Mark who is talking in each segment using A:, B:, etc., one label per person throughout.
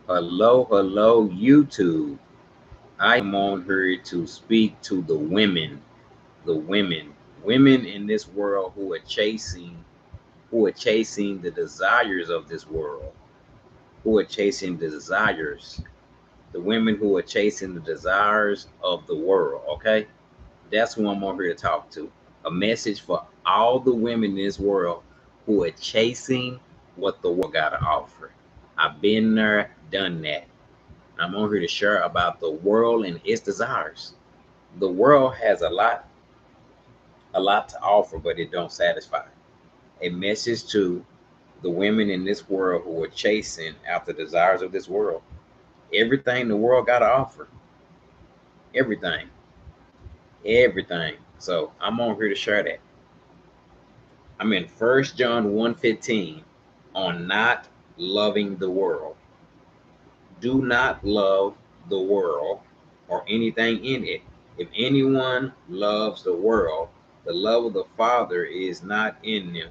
A: Hello, YouTube. I am on here to speak to the women in this world who are chasing the desires of this world, who are chasing the desires, the women who are chasing the desires of the world. Okay, that's who I'm on here to talk to. A message for all the women in this world who are chasing what the world got to offer. I've been there, done that. I'm on here to share about the world and its desires. The world has a lot to offer, but it don't satisfy. A message to the women in this world who are chasing after desires of this world. Everything the world got to offer. Everything. Everything. So I'm on here to share that. I'm in 1 John 1:15 on not loving the world. Do not love the world or anything in it. If anyone loves the world, the love of the Father is not in them.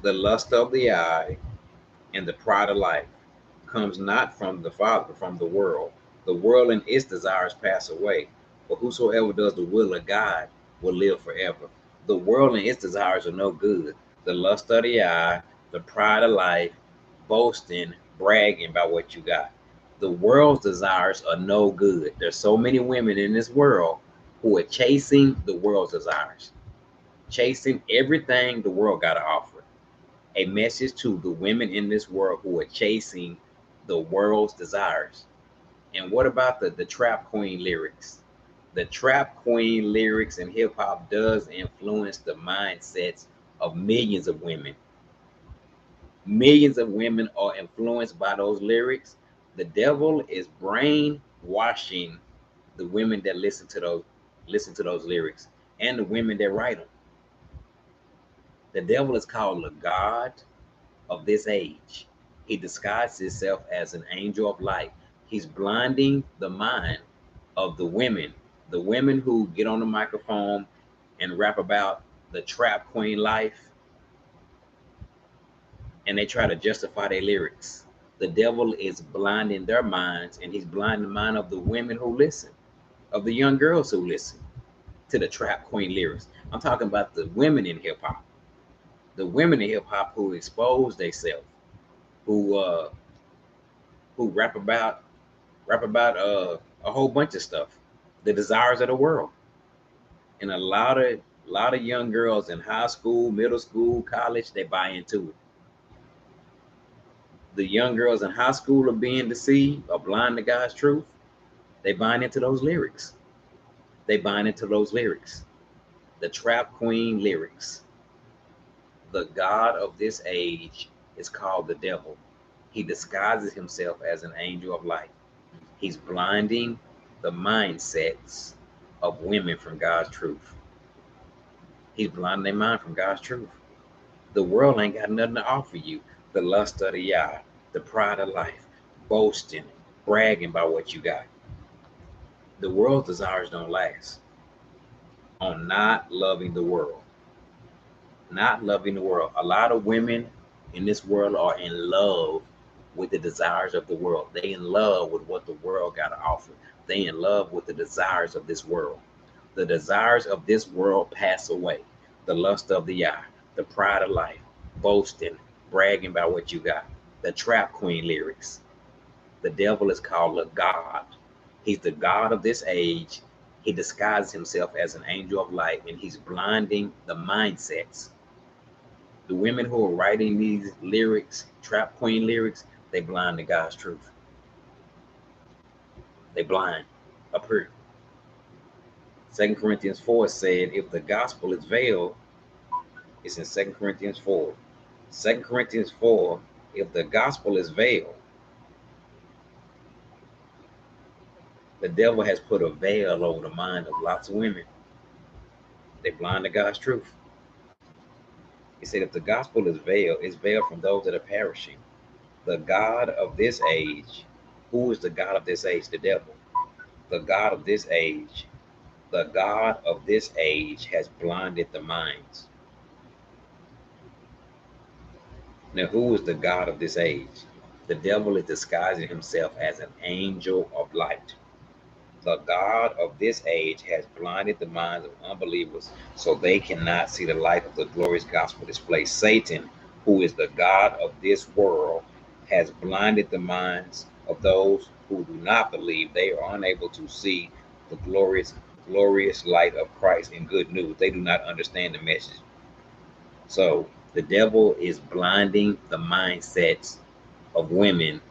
A: The lust of the eye and the pride of life comes not from the Father, but from the world. The world and its desires pass away, but whosoever does the will of God will live forever. The world and its desires are no good. The lust of the eye, the pride of life, boasting, bragging about what you got. The world's desires are no good. There's so many women in this world who are chasing the world's desires, chasing everything the world got to offer. A message to the women in this world who are chasing the world's desires. And what about the trap queen lyrics? The trap queen lyrics in hip hop does influence the mindsets of millions of women. Millions of women are influenced by those lyrics. The devil is brainwashing the women that listen to those lyrics and the women that write them. The devil is called the god of this age. He disguised himself as an angel of light. He's blinding the mind of the women who get on the microphone and rap about the trap queen life, and they try to justify their lyrics. The devil is blinding their minds, and he's blinding the mind of the women who listen, of the young girls who listen to the trap queen lyrics. I'm talking about the women in hip hop, the women in hip hop who expose themselves, who uh, who rap about a whole bunch of stuff, the desires of the world, and a lot of young girls in high school, middle school, college, they buy into it. The young girls in high school are being deceived, are blind to God's truth. They buying into those lyrics. They buying into those lyrics. The trap queen lyrics. The God of this age is called the devil. He disguises himself as an angel of light. He's blinding the mindsets of women from God's truth. He's blinding their mind from God's truth. The world ain't got nothing to offer you. The lust of the eye, the pride of life, boasting, bragging about what you got. The world's desires don't last. On not loving the world. Not loving the world. A lot of women in this world are in love with the desires of the world. They in love with what the world got to offer. They in love with the desires of this world. The desires of this world pass away. The lust of the eye, the pride of life, boasting, bragging about what you got. The trap queen lyrics. The devil is called a god. He's the god of this age. He disguises himself as an angel of light, and he's blinding the mindsets. The women who are writing these lyrics, trap queen lyrics, they blind to God's truth. They blind up here. 2 Corinthians 4 said, if the gospel is veiled, it's in 2 Corinthians 4. 2 Corinthians 4, if the gospel is veiled, the devil has put a veil over the mind of lots of women. They blind to God's truth. He said, if the gospel is veiled, it's veiled from those that are perishing. The God of this age, who is the God of this age? The devil. The God of this age, the God of this age has blinded the minds. Now, who is the God of this age? The devil is disguising himself as an angel of light. The God of this age has blinded the minds of unbelievers so they cannot see the light of the glorious gospel displayed. Satan, who is the God of this world, has blinded the minds of those who do not believe. They are unable to see the glorious light of Christ and good news. They do not understand the message. So the devil is blinding the mindsets of women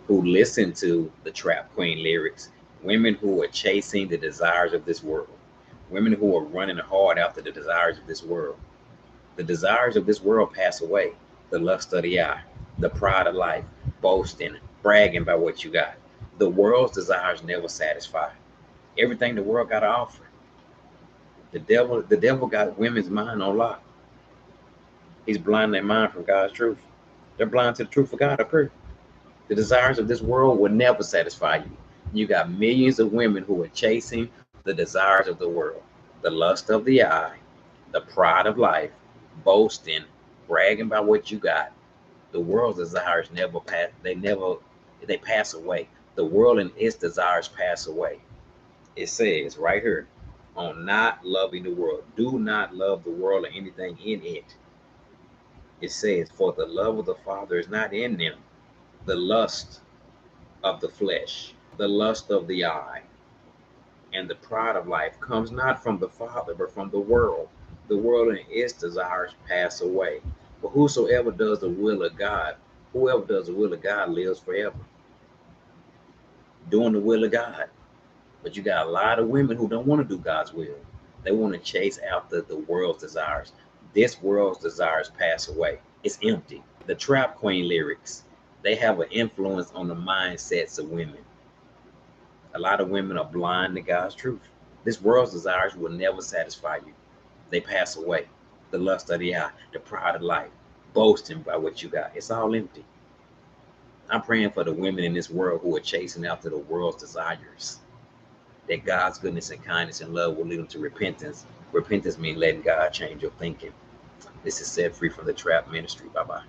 A: who listen to the Trap Queen lyrics, women who are chasing the desires of this world, women who are running hard after the desires of this world. The desires of this world pass away. The lust of the eye, the pride of life, boasting, bragging about what you got. The world's desires never satisfy. Everything the world got to offer. The devil got women's mind on lock. He's blinding their mind from God's truth. They're blind to the truth of God up here. The desires of this world will never satisfy you. You got millions of women who are chasing the desires of the world, the lust of the eye, the pride of life, boasting, bragging about what you got. The world's desires never pass. They pass away. The world and its desires pass away. It says right here on not loving the world. Do not love the world or anything in it. It says, for the love of the Father is not in them. The lust of the flesh, the lust of the eye, and the pride of life comes not from the Father, but from the world. The world and its desires pass away. But whosoever does the will of God, whoever does the will of God lives forever, doing the will of God. But you got a lot of women who don't want to do God's will. They want to chase after the world's desires. This world's desires pass away. It's empty. The Trap Queen lyrics, they have an influence on the mindsets of women. A lot of women are blind to God's truth. This world's desires will never satisfy you. They pass away. The lust of the eye, the pride of life, boasting by what you got. It's all empty. I'm praying for the women in this world who are chasing after the world's desires, that God's goodness and kindness and love will lead them to repentance. Repentance means letting God change your thinking. This is Set Free from the Trap Ministry. Bye-bye.